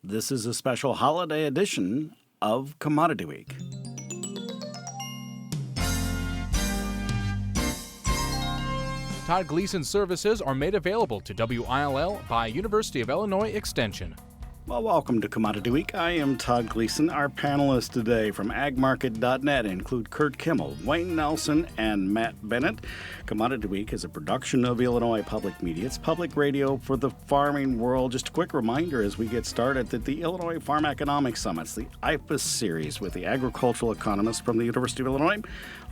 This is a special holiday edition of Commodity Week. Todd Gleason services are made available to WILL by University of Illinois Extension. Well, welcome to Commodity Week. I am Todd Gleason. Our panelists today from agmarket.net include Curt Kimmel, Wayne Nelson, and Matt Bennett. Commodity Week is a production of Illinois Public Media. It's public radio for the farming world. Just a quick reminder as we get started that the Illinois Farm Economics Summits, the IFAS series with the agricultural economists from the University of Illinois,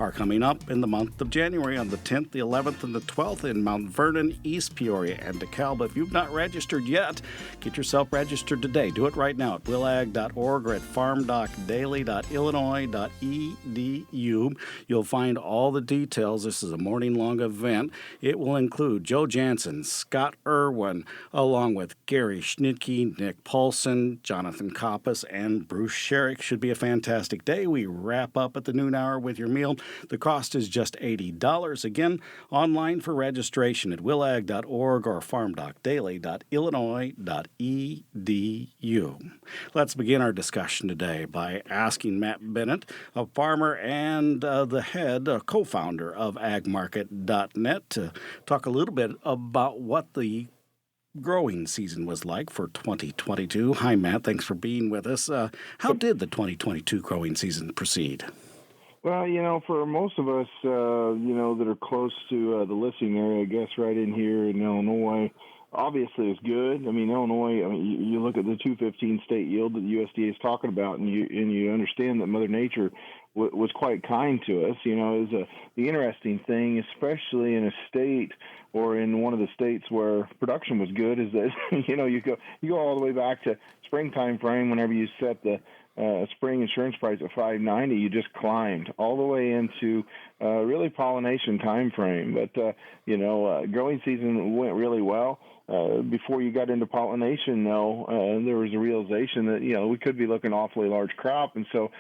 are coming up in the month of January on the 10th, the 11th, and the 12th in Mount Vernon, East Peoria, and DeKalb. If you've not registered yet, get yourself registered today. Do it right now at willag.org or at farmdocdaily.illinois.edu. You'll find all the details. This is a morning-long event. It will include Joe Jansen, Scott Irwin, along with Gary Schnitke, Nick Paulson, Jonathan Koppas, and Bruce Sherrick. Should be a fantastic day. We wrap up at the noon hour with your meal. The cost is just $80. Again, online for registration at willag.org or farmdocdaily.illinois.edu. Let's begin our discussion today by asking Matt Bennett, a farmer and the head, co-founder of agmarket.net, to talk a little bit about what the growing season was like for 2022. Hi, Matt. Thanks for being with us. How did the 2022 growing season proceed? Well, for most of us, that are close to the listing area, I guess right in here in Illinois, obviously it's good. Illinois, you look at the 215 state yield that the USDA is talking about, and you understand that Mother Nature was quite kind to us. The interesting thing, especially in a state or in one of the states where production was good, is that, you go all the way back to springtime frame whenever you set the spring insurance price at $5.90, you just climbed all the way into really pollination time frame. But growing season went really well. Before you got into pollination, though, there was a realization that we could be looking awfully large crop, and so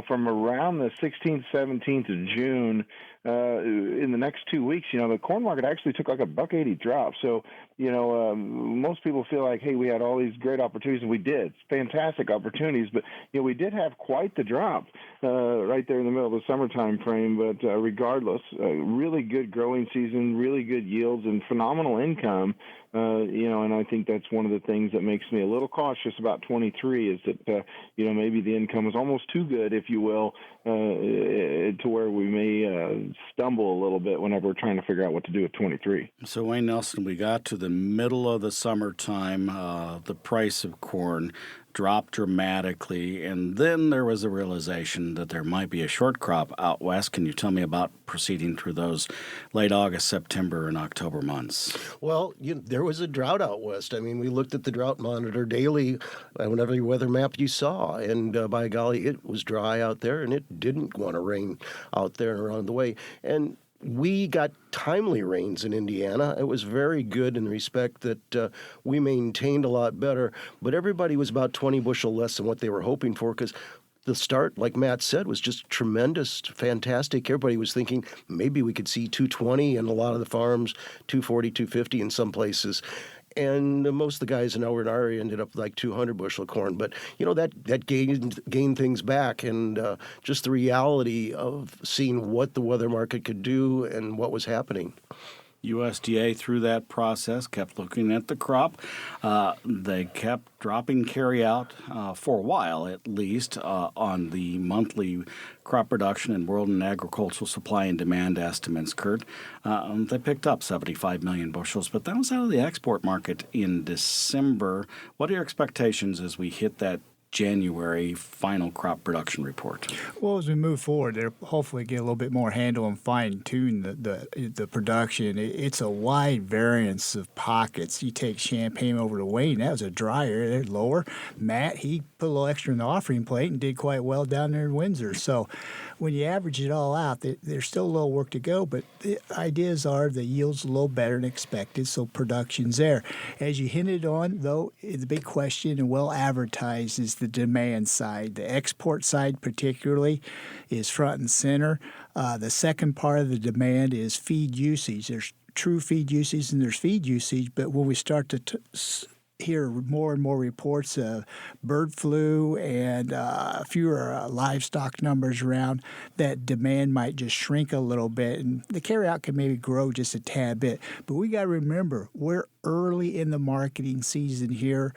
from around the 16th, 17th of June, in the next 2 weeks, the corn market actually took like a $1.80 drop. So most people feel like, hey, we had all these great opportunities, and we did, fantastic opportunities, but we did have quite the drop right there in the middle of the summertime frame. But regardless, really good growing season, really good yields, and phenomenal income. And I think that's one of the things that makes me a little cautious about 23 is that, maybe the income is almost too good, if you will, to where we may stumble a little bit whenever we're trying to figure out what to do with 23. So, Wayne Nelson, we got to the middle of the summertime. The price of corn dropped dramatically, and then there was a realization that there might be a short crop out west. Can you tell me about proceeding through those late August, September, and October months? Well, there was a drought out west. We looked at the drought monitor daily, whenever weather map you saw, and by golly, it was dry out there, and it didn't want to rain out there and around the way. And we got timely rains in Indiana. It was very good in the respect that we maintained a lot better, but everybody was about 20 bushel less than what they were hoping for because the start, like Matt said, was just tremendous, fantastic. Everybody was thinking maybe we could see 220 in a lot of the farms, 240, 250 in some places. And most of the guys in our area ended up like 200 bushel corn. But, that gained things back. And just the reality of seeing what the weather market could do and what was happening. USDA, through that process, kept looking at the crop. They kept dropping carryout for a while, at least, on the monthly crop production and world and agricultural supply and demand estimates, Curt. They picked up 75 million bushels, but that was out of the export market in December. What are your expectations as we hit that January final crop production report? Well, as we move forward, they'll hopefully get a little bit more handle and fine-tune the production. It's a wide variance of pockets. You take Champaign over to Wayne, that was a dry area. They're lower. Matt, he put a little extra in the offering plate and did quite well down there in Windsor. So when you average it all out, there's still a little work to go, but the ideas are the yield's a little better than expected, so production's there. As you hinted on, though, the big question and well advertised is the demand side. The export side particularly is front and center. The second part of the demand is feed usage. There's true feed usage and there's feed usage, but when we start to hear more and more reports of bird flu and fewer livestock numbers around, that demand might just shrink a little bit, and the carryout can maybe grow just a tad bit. But we got to remember, we're early in the marketing season here.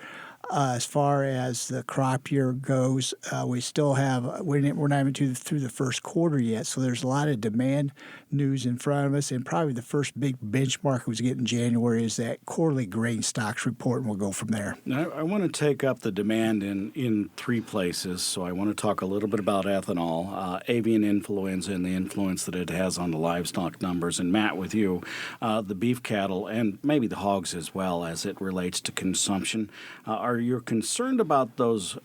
As far as the crop year goes, we still have we're not even through the first quarter yet, so there's a lot of demand news in front of us, and probably the first big benchmark we get in January is that quarterly grain stocks report, and we'll go from there. Now, I want to take up the demand in three places, so I want to talk a little bit about ethanol, avian influenza, and the influence that it has on the livestock numbers, and Matt, with you, the beef cattle, and maybe the hogs as well as it relates to consumption. Are you concerned about those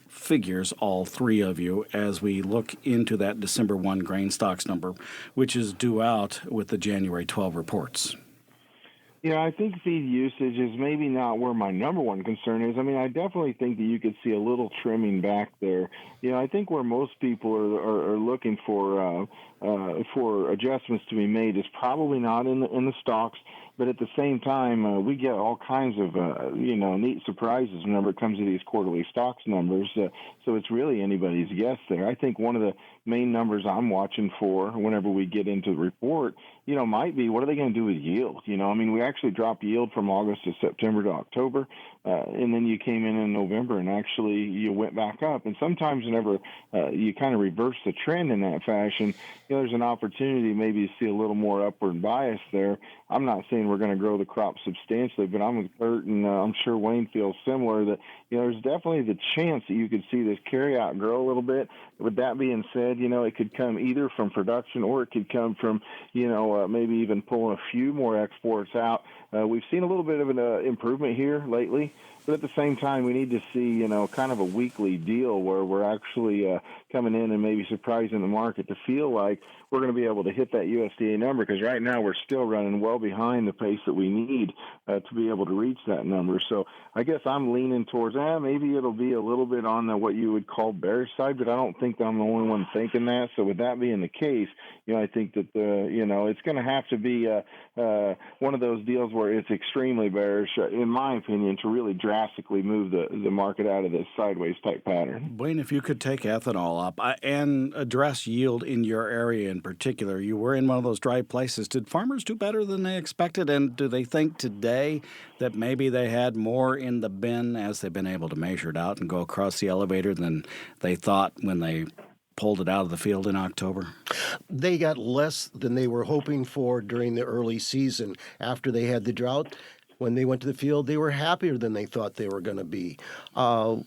figures, all three of you, as we look into that December 1 grain stocks number, which is due out with the January 12 reports? Yeah, I think feed usage is maybe not where my number one concern is. I mean, I definitely think that you could see a little trimming back there. I think where most people are looking for adjustments to be made is probably not in the stocks. But at the same time, we get all kinds of, neat surprises whenever it comes to these quarterly stocks numbers. So it's really anybody's guess there. I think one of the main numbers I'm watching for whenever we get into the report, might be what are they going to do with yield? We actually dropped yield from August to September to October, and then you came in November and actually you went back up. And sometimes whenever you kind of reverse the trend in that fashion, there's an opportunity maybe to see a little more upward bias there. I'm not saying we're going to grow the crop substantially, but I'm with Curt, and I'm sure Wayne feels similar that, there's definitely the chance that you could see this carryout grow a little bit. With that being said, it could come either from production or it could come from, maybe even pulling a few more exports out. We've seen a little bit of an improvement here lately, but at the same time, we need to see, kind of a weekly deal where we're actually coming in and maybe surprising the market to feel like we're going to be able to hit that USDA number, because right now we're still running well behind the pace that we need to be able to reach that number. So I guess I'm leaning towards, maybe it'll be a little bit on what you would call bearish side, but I don't think I'm the only one thinking that. So with that being the case, I think that, it's going to have to be one of those deals where it's extremely bearish, in my opinion, to really drastically move the market out of this sideways type pattern. Wayne, if you could take ethanol up and address yield in your area in particular. You were in one of those dry places. Did farmers do better than they expected? And do they think today that maybe they had more in the bin as they've been able to measure it out and go across the elevator than they thought when they pulled it out of the field in October? They got less than they were hoping for during the early season. After they had the drought, when they went to the field, they were happier than they thought they were going to be.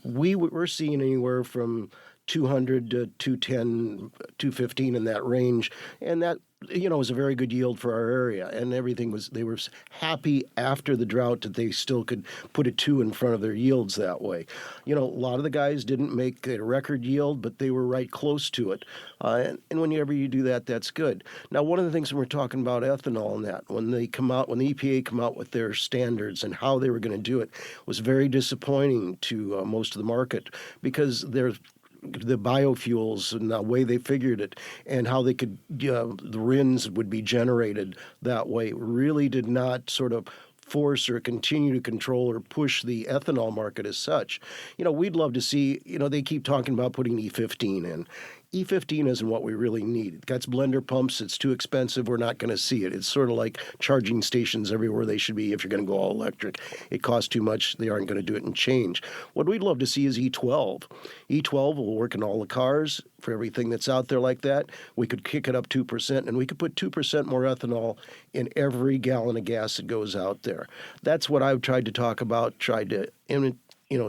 We were seeing anywhere from 200 to 210, 215 in that range, and that was a very good yield for our area, and they were happy after the drought that they still could put a 2 in front of their yields that way. A lot of the guys didn't make a record yield, but they were right close to it. And whenever you do that, that's good. Now, one of the things when we're talking about ethanol and that, when the EPA come out with their standards and how they were going to do it, was very disappointing to most of the market, because the biofuels and the way they figured it and how they could, the RINs would be generated that way, really did not sort of force or continue to control or push the ethanol market as such. We'd love to see, they keep talking about putting E15 in. E15 isn't what we really need. That's blender pumps. It's too expensive. We're not going to see it. It's sort of like charging stations everywhere they should be if you're going to go all electric. It costs too much. They aren't going to do it and change. What we'd love to see is E12. E12 will work in all the cars for everything that's out there like that. We could kick it up 2%, and we could put 2% more ethanol in every gallon of gas that goes out there. That's what I've tried to talk about,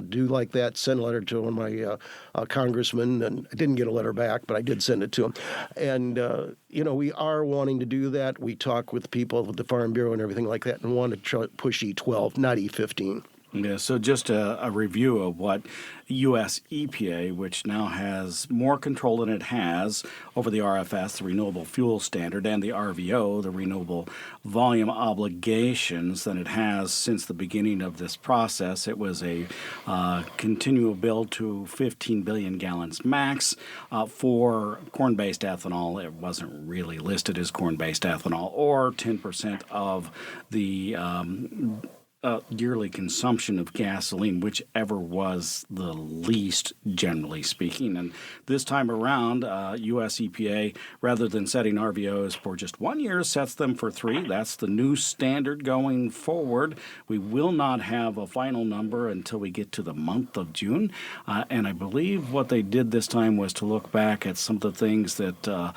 do like that, send a letter to one of my congressmen, and I didn't get a letter back, but I did send it to him. And, we are wanting to do that. We talk with people with the Farm Bureau and everything like that and want to try push E12, not E15. Yeah, so just a review of what U.S. EPA, which now has more control than it has over the RFS, the Renewable Fuel Standard, and the RVO, the Renewable Volume Obligations, than it has since the beginning of this process. It was a continual build to 15 billion gallons max for corn-based ethanol. It wasn't really listed as corn-based ethanol, or 10% of the yearly consumption of gasoline, whichever was the least, generally speaking. And this time around, U.S. EPA, rather than setting RVOs for just 1 year, sets them for 3. That's the new standard going forward. We will not have a final number until we get to the month of June. And I believe what they did this time was to look back at some of the things that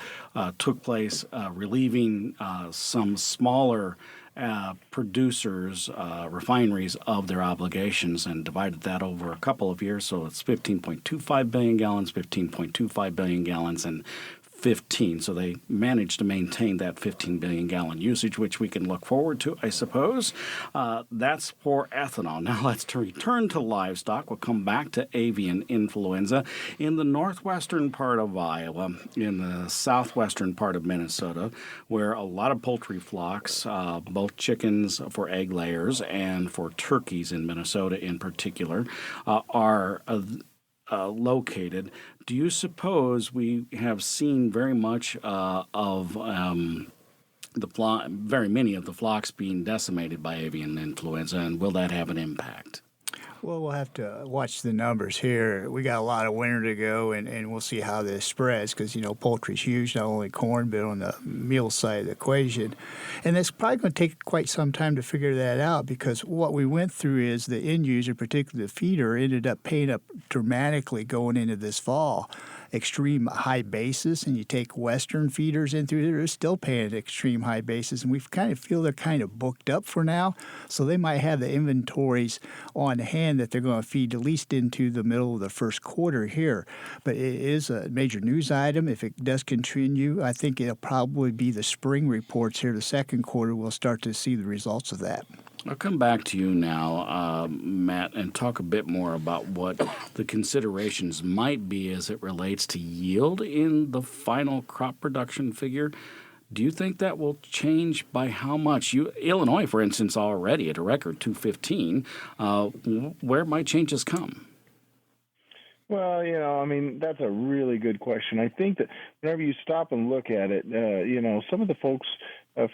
took place, relieving some smaller producers, refineries of their obligations, and divided that over a couple of years. So it's 15.25 billion gallons, 15.25 billion gallons, and 15. So they managed to maintain that 15 billion gallon usage, which we can look forward to, I suppose. That's for ethanol. Now let's return to livestock. We'll come back to avian influenza. In the northwestern part of Iowa, in the southwestern part of Minnesota, where a lot of poultry flocks, both chickens for egg layers and for turkeys in Minnesota in particular, are located. Do you suppose we have seen very much of very many of the flocks being decimated by avian influenza, and will that have an impact? Well, we'll have to watch the numbers here. We got a lot of winter to go, and we'll see how this spreads because, poultry's huge, not only corn, but on the meal side of the equation. And it's probably going to take quite some time to figure that out because what we went through is the end user, particularly the feeder, ended up paying up dramatically going into this fall. Extreme high basis, and you take Western feeders in through there, they're still paying at extreme high basis, and we kind of feel they're kind of booked up for now. So they might have the inventories on hand that they're going to feed at least into the middle of the first quarter here. But it is a major news item. If it does continue, I think it'll probably be the spring reports here, the second quarter, we'll start to see the results of that. I'll come back to you now, Matt, and talk a bit more about what the considerations might be as it relates to yield in the final crop production figure. Do you think that will change by how much? Illinois, for instance, already at a record 215. Where might changes come? Well, that's a really good question. I think that whenever you stop and look at it, some of the folks,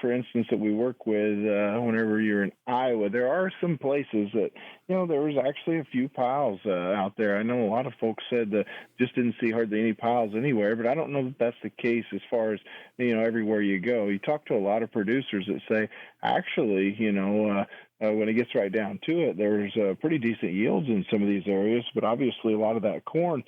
for instance, that we work with, whenever you're in Iowa, there are some places that, there was actually a few piles out there. I know a lot of folks said that just didn't see hardly any piles anywhere, but I don't know that that's the case as far as, everywhere you go. You talk to a lot of producers that say, actually, when it gets right down to it, there's pretty decent yields in some of these areas, but obviously a lot of that corn,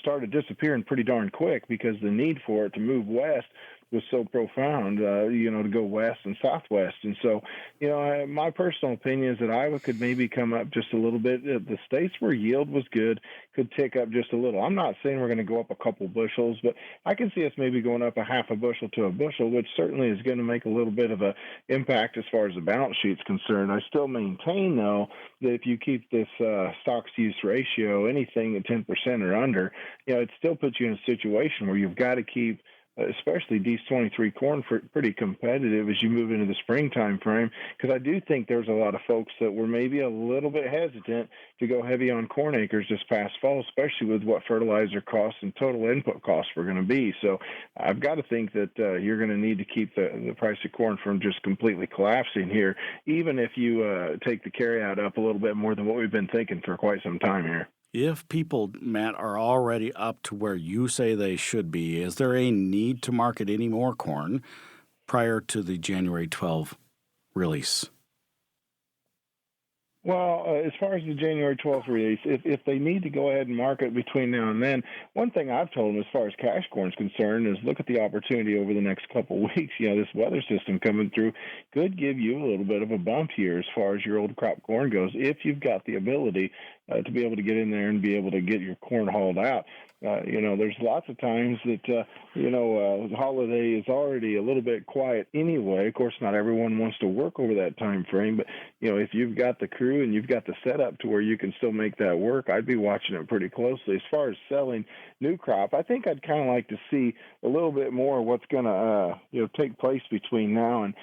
started disappearing pretty darn quick because the need for it to move west was so profound, to go west and southwest. And so, my personal opinion is that Iowa could maybe come up just a little bit. The states where yield was good could tick up just a little. I'm not saying we're going to go up a couple bushels, but I can see us maybe going up a half a bushel to a bushel, which certainly is going to make a little bit of an impact as far as the balance sheet's concerned. I still maintain, though, that if you keep this stocks-use ratio anything at 10% or under, it still puts you in a situation where you've got to keep especially D23 corn pretty competitive as you move into the springtime frame, because I do think there's a lot of folks that were maybe a little bit hesitant to go heavy on corn acres this past fall, especially with what fertilizer costs and total input costs were going to be. So I've got to think that you're going to need to keep the price of corn from just completely collapsing here, even if you take the carryout up a little bit more than what we've been thinking for quite some time here. If people, Matt, are already up to where you say they should be, is there a need to market any more corn prior to the January 12 release? Well, as far as the January 12th release, if they need to go ahead and market between now and then, one thing I've told them as far as cash corn is concerned is look at the opportunity over the next couple of weeks. This weather system coming through could give you a little bit of a bump here as far as your old crop corn goes, if you've got the ability to be able to get in there and be able to get your corn hauled out. There's lots of times that, the holiday is already a little bit quiet anyway. Of course, not everyone wants to work over that time frame, but, if you've got the crew and you've got the setup to where you can still make that work, I'd be watching it pretty closely. As far as selling new crop, I think I'd kind of like to see a little bit more of what's going to, take place between now and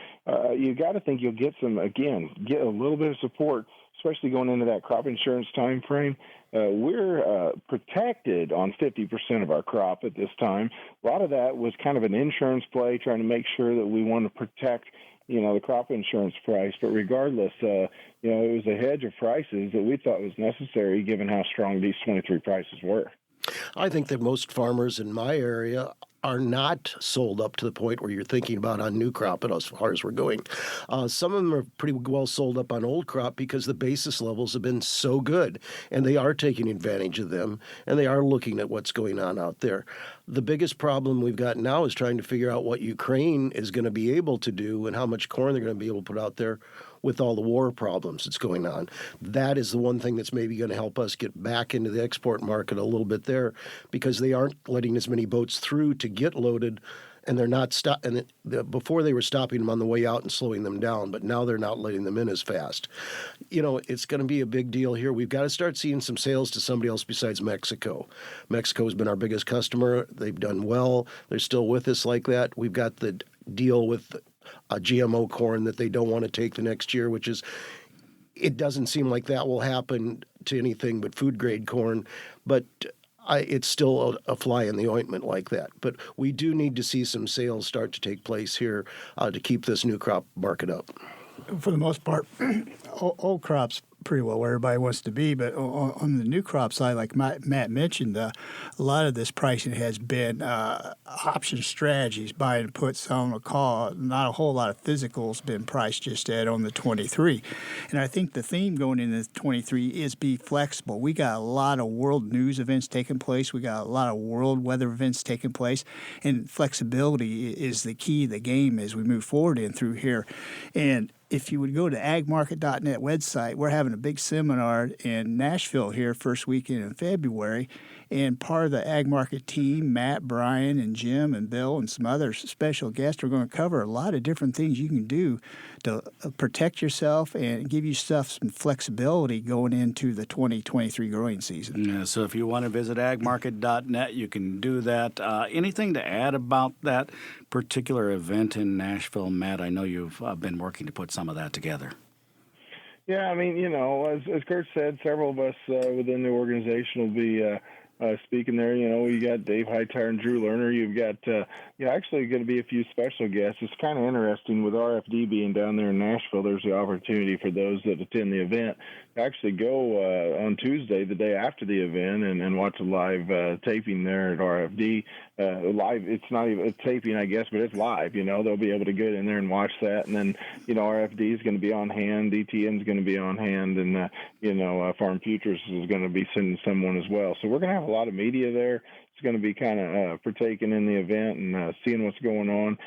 you got to think you'll get a little bit of support, especially going into that crop insurance time frame. We're protected on 50% of our crop at this time. A lot of that was kind of an insurance play, trying to make sure that we want to protect the crop insurance price. But regardless, it was a hedge of prices that we thought was necessary given how strong these 23 prices were. I think that most farmers in my area are not sold up to the point where you're thinking about on new crop as far as we're going. Some of them are pretty well sold up on old crop because the basis levels have been so good, and they are taking advantage of them, and they are looking at what's going on out there. The biggest problem we've got now is trying to figure out what Ukraine is going to be able to do and how much corn they're going to be able to put out there with all the war problems that's going on. That is the one thing that's maybe going to help us get back into the export market a little bit there, because they aren't letting as many boats through to get loaded, and they're not before they were stopping them on the way out and slowing them down, but now they're not letting them in as fast. It's going to be a big deal here. We've got to start seeing some sales to somebody else besides Mexico. Mexico has been our biggest customer. They've done well. They're still with us like that. We've got the deal with GMO corn that they don't want to take the next year, which is, it doesn't seem like that will happen to anything but food grade corn, but it's still a fly in the ointment like that. But we do need to see some sales start to take place here to keep this new crop market up. For the most part, old crops pretty well where everybody wants to be, but on the new crop side, like Matt mentioned, a lot of this pricing has been option strategies, buying puts on a call. Not a whole lot of physicals been priced just at on the 23. And I think the theme going into the 23 is be flexible. We got a lot of world news events taking place. We got a lot of world weather events taking place, and flexibility is the key of the game as we move forward in through here. And if you would go to agmarket.net website, we're having a big seminar in Nashville here first weekend in February, and part of the Ag Market team, Matt, Brian, and Jim, and Bill, and some other special guests are going to cover a lot of different things you can do to protect yourself and give yourself some flexibility going into the 2023 growing season. Yeah, so if you want to visit agmarket.net, you can do that. Anything to add about that particular event in Nashville, Matt? I know you've been working to put some of that together. Yeah, I mean, as Curt said, several of us within the organization will be speaking there. You got Dave Hightower and Drew Lerner. You've got, actually going to be a few special guests. It's kind of interesting with RFD being down there in Nashville. There's the opportunity for those that attend the event to actually go on Tuesday, the day after the event, and watch a live taping there at RFD. Live, it's not even a taping, I guess, but it's live. They'll be able to get in there and watch that. And then, RFD is going to be on hand, DTN is going to be on hand, and Farm Futures is going to be sending someone as well. So we're going to have a lot of media there. It's going to be kind of partaking in the event and seeing what's going on.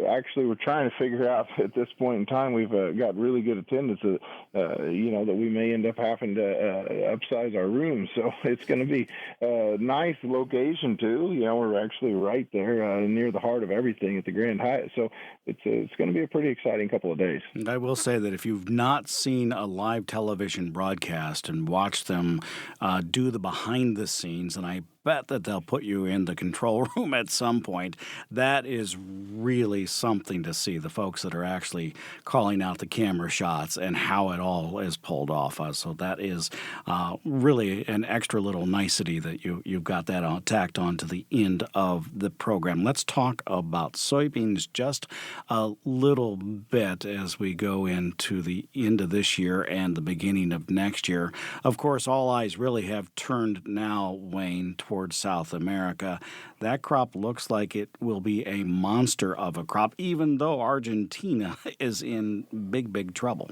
Actually, we're trying to figure out at this point in time, we've got really good attendance, that we may end up having to upsize our rooms. So it's going to be a nice location, too. We're actually right there near the heart of everything at the Grand Hyatt. So it's going to be a pretty exciting couple of days. And I will say that if you've not seen a live television broadcast and watched them do the behind the scenes, and I bet that they'll put you in the control room at some point. That is really something to see, the folks that are actually calling out the camera shots and how it all is pulled off. So that is really an extra little nicety that you've got that tacked on to the end of the program. Let's talk about soybeans just a little bit as we go into the end of this year and the beginning of next year. Of course, all eyes really have turned now, Wayne, towards South America. That crop looks like it will be a monster of a crop, even though Argentina is in big, big trouble.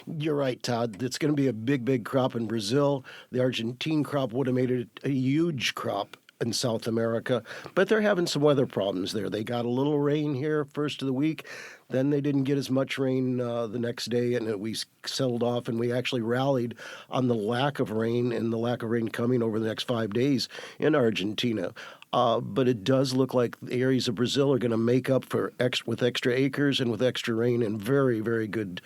You're right, Todd. It's going to be a big, big crop in Brazil. The Argentine crop would have made it a huge crop in South America, but they're having some weather problems there. They got a little rain here first of the week, then they didn't get as much rain the next day, and we settled off, and we actually rallied on the lack of rain and the lack of rain coming over the next 5 days in Argentina. But it does look like the areas of Brazil are going to make up for with extra acres and with extra rain and very, very good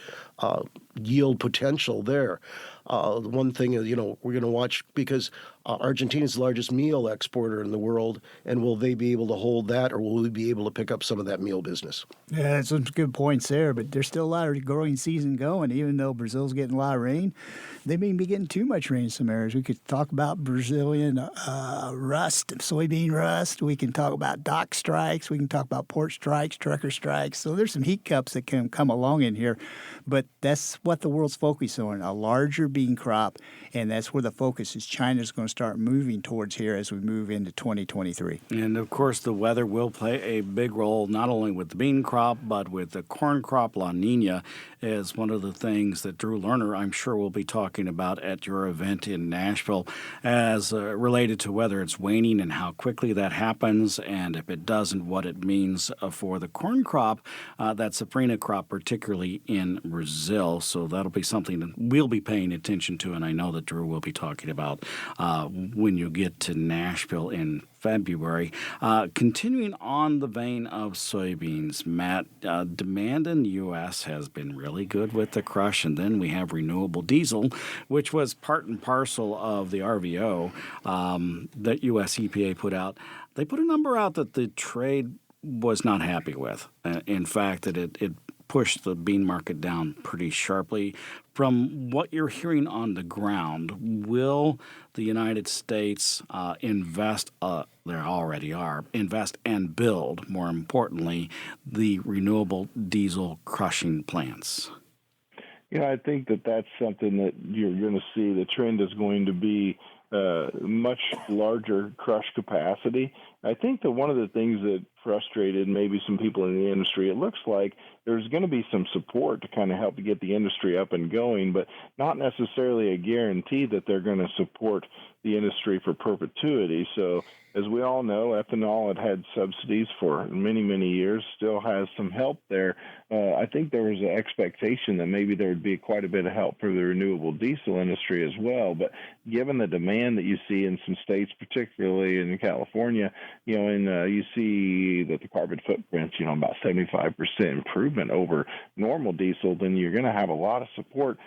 yield potential there. The one thing is, we're going to watch because Argentina is the largest meal exporter in the world, and will they be able to hold that, or will we be able to pick up some of that meal business? Yeah, that's some good points there, but there's still a lot of growing season going. Even though Brazil's getting a lot of rain, they may be getting too much rain in some areas. We could talk about Brazilian rust, soybean rust. We can talk about dock strikes. We can talk about port strikes, trucker strikes. So there's some heat cups that can come along in here, but that's what the world's focused on, a larger bean crop, and that's where the focus is. China's going to start moving towards here as we move into 2023. And of course, the weather will play a big role, not only with the bean crop, but with the corn crop. La Nina is one of the things that Drew Lerner, I'm sure, will be talking about at your event in Nashville as related to whether it's waning and how quickly that happens, and if it doesn't, what it means for the corn crop, that safrinha crop, particularly in Brazil. So that'll be something that we'll be paying attention to, and I know that Drew will be talking about when you get to Nashville in February. Continuing on the vein of soybeans, Matt, demand in the U.S. has been really good with the crush, and then we have renewable diesel, which was part and parcel of the RVO that U.S. EPA put out. They put a number out that the trade was not happy with. In fact, that it pushed the bean market down pretty sharply. From what you're hearing on the ground, will the United States invest, they already are, invest and build, more importantly, the renewable diesel crushing plants? I think that's something that you're going to see. The trend is going to be much larger crush capacity. I think that one of the things that frustrated maybe some people in the industry, it looks like there's going to be some support to kind of help to get the industry up and going, but not necessarily a guarantee that they're going to support the industry for perpetuity. So as we all know, ethanol had subsidies for many, many years, still has some help there. I think there was an expectation that maybe there would be quite a bit of help for the renewable diesel industry as well. But given the demand that you see in some states, particularly in California, you see that the carbon footprint's, about 75% improvement over normal diesel, then you're going to have a lot of support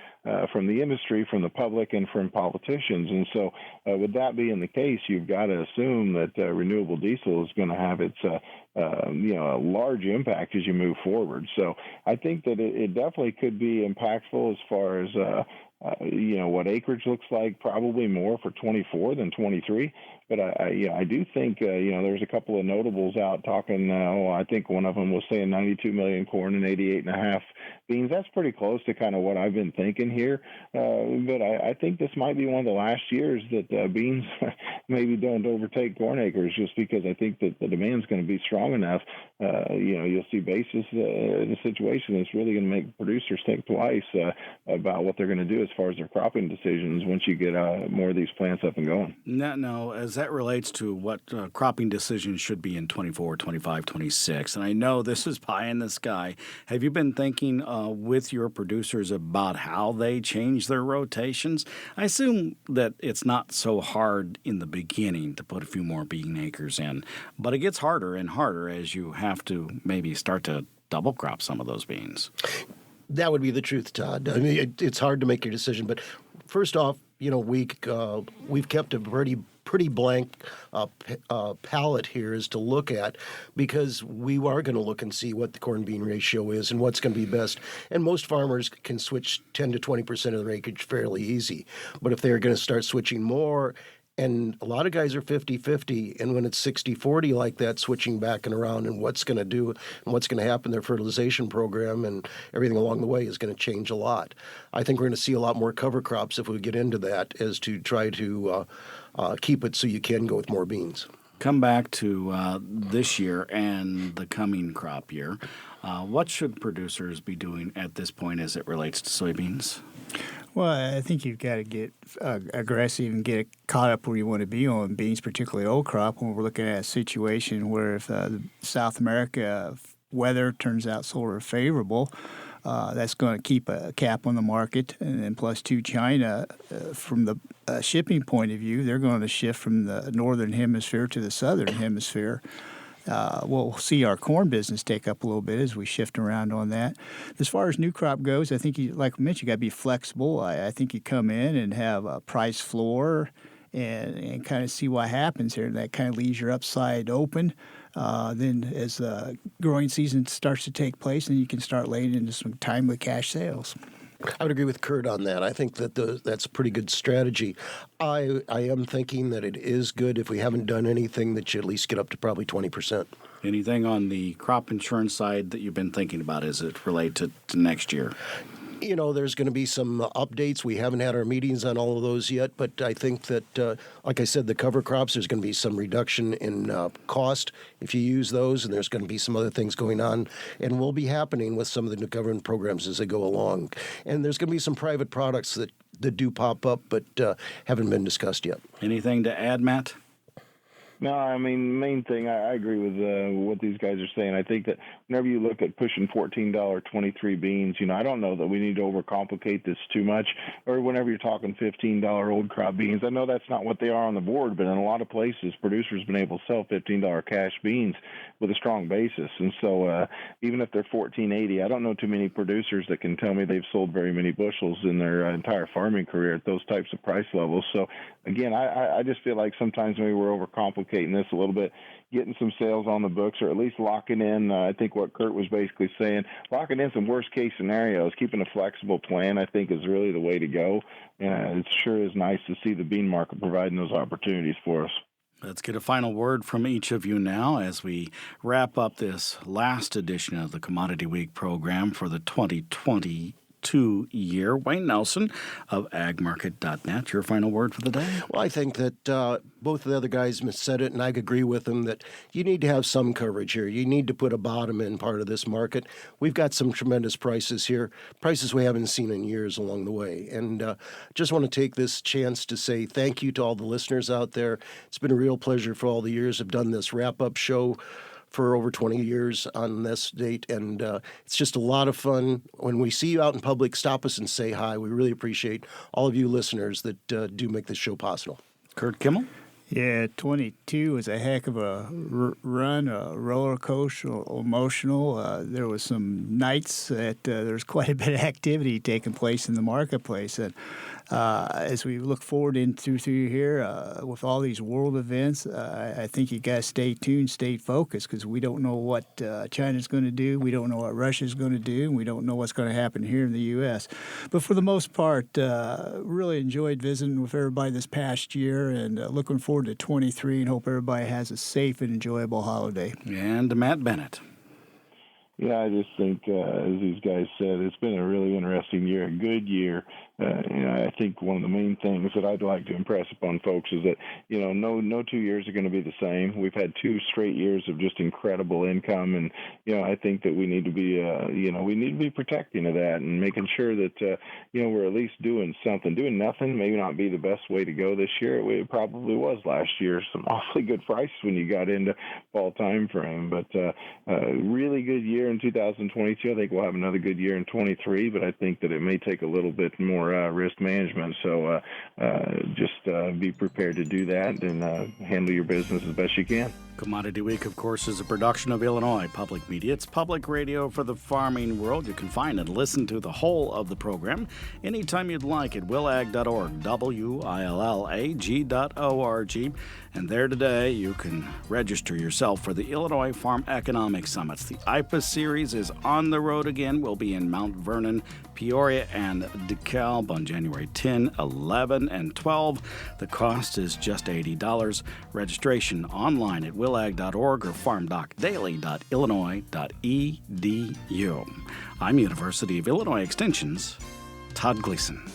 from the industry, from the public, and from politicians. And so with that being the case, you've got to assume that renewable diesel is going to have its a large impact as you move forward. So I think that it definitely could be impactful as far as what acreage looks like, probably more for 24 than 23. But I do think, there's a couple of notables out talking. I think one of them was saying 92 million corn and 88.5 beans. That's pretty close to kind of what I've been thinking here. But I think this might be one of the last years that beans maybe don't overtake corn acres, just because I think that the demand's going to be strong enough. You'll see basis in a situation that's really going to make producers think twice about what they're going to do as far as their cropping decisions once you get more of these plants up and going. No, as that relates to what cropping decisions should be in 24, 25, 26, and I know this is pie in the sky, have you been thinking with your producers about how they change their rotations? I assume that it's not so hard in the beginning to put a few more bean acres in, but it gets harder and harder as you have to maybe start to double crop some of those beans. That would be the truth, Todd. I mean, it's hard to make your decision, but first off, we've kept a pretty blank palette here is to look at, because we are going to look and see what the corn-bean ratio is and what's going to be best. And most farmers can switch 10 to 20% of their acreage fairly easy. But if they're going to start switching more, and a lot of guys are 50-50, and when it's 60-40 like that, switching back and around, and what's going to do and what's going to happen, their fertilization program and everything along the way is going to change a lot. I think we're going to see a lot more cover crops if we get into that, as to try to keep it so you can go with more beans. Come back to this year and the coming crop year. What should producers be doing at this point as it relates to soybeans? Well, I think you've got to get aggressive and get caught up where you want to be on beans, particularly old crop, when we're looking at a situation where if South America weather turns out sort of favorable, that's going to keep a cap on the market. And then plus two, China, from the shipping point of view, they're going to shift from the northern hemisphere to the southern hemisphere. we'll see our corn business take up a little bit as we shift around on that. As far as new crop goes, I think, like I mentioned, you got to be flexible. I think you come in and have a price floor and kind of see what happens here. That kind of leaves your upside open. Then as the growing season starts to take place, then you can start laying into some timely cash sales. I would agree with Curt on that. I think that that's a pretty good strategy. I am thinking that it is good if we haven't done anything that you at least get up to probably 20%. Anything on the crop insurance side that you've been thinking about as it relates to next year? There's going to be some updates. We haven't had our meetings on all of those yet, but I think that, like I said, the cover crops, there's going to be some reduction in cost if you use those, and there's going to be some other things going on, and will be happening with some of the new government programs as they go along. And there's going to be some private products that do pop up, but haven't been discussed yet. Anything to add, Matt? No, I mean, main thing, I agree with what these guys are saying. I think that whenever you look at pushing $14.23 beans, I don't know that we need to overcomplicate this too much. Or whenever you're talking $15 old crop beans, I know that's not what they are on the board, but in a lot of places, producers have been able to sell $15 cash beans with a strong basis. And so even if they're $14.80, I don't know too many producers that can tell me they've sold very many bushels in their entire farming career at those types of price levels. So, again, I just feel like sometimes maybe we're overcomplicating this a little bit, getting some sales on the books, or at least locking in, I think what Curt was basically saying, locking in some worst-case scenarios, keeping a flexible plan, I think, is really the way to go. And it sure is nice to see the bean market providing those opportunities for us. Let's get a final word from each of you now as we wrap up this last edition of the Commodity Week program for the 2022 year. Wayne Nelson of agmarket.net, your final word for the day? Well, I think that both of the other guys said it, and I agree with them, that you need to have some coverage here. You need to put a bottom in part of this market. We've got some tremendous prices here, prices we haven't seen in years along the way. And just want to take this chance to say thank you to all the listeners out there. It's been a real pleasure for all the years I've done this wrap-up show for over 20 years on this date, and it's just a lot of fun. When we see you out in public, stop us and say hi. We really appreciate all of you listeners that do make this show possible. Curt Kimmel? Yeah, 22 was a heck of a run, a roller coaster, emotional. There was some nights that there was quite a bit of activity taking place in the marketplace. And as we look forward through here with all these world events, I think you got to stay tuned, stay focused, because we don't know what China's going to do. We don't know what Russia's going to do. And we don't know what's going to happen here in the U.S. But for the most part, really enjoyed visiting with everybody this past year, and looking forward to 23, and hope everybody has a safe and enjoyable holiday. And Matt Bennett. Yeah, I just think, as these guys said, it's been a really interesting year, a good year. I think one of the main things that I'd like to impress upon folks is that, no 2 years are going to be the same. We've had 2 straight years of just incredible income, and, I think that we need to be, we need to be protecting of that and making sure that, we're at least doing something. Doing nothing may not be the best way to go this year. It probably was last year. Some awfully good prices when you got into fall time frame, but really good year in 2022. I think we'll have another good year in 23, but I think that it may take a little bit more risk management. So just be prepared to do that and handle your business as best you can. Commodity Week, of course, is a production of Illinois Public Media. It's public radio for the farming world. You can find and listen to the whole of the program anytime you'd like at willag.org, willag.org. And there today, you can register yourself for the Illinois Farm Economic Summits. The IPA series is on the road again. We'll be in Mount Vernon, Peoria, and DeKalb on January 10, 11, and 12. The cost is just $80. Registration online at willag.org or farmdocdaily.illinois.edu. I'm University of Illinois Extension's Todd Gleason.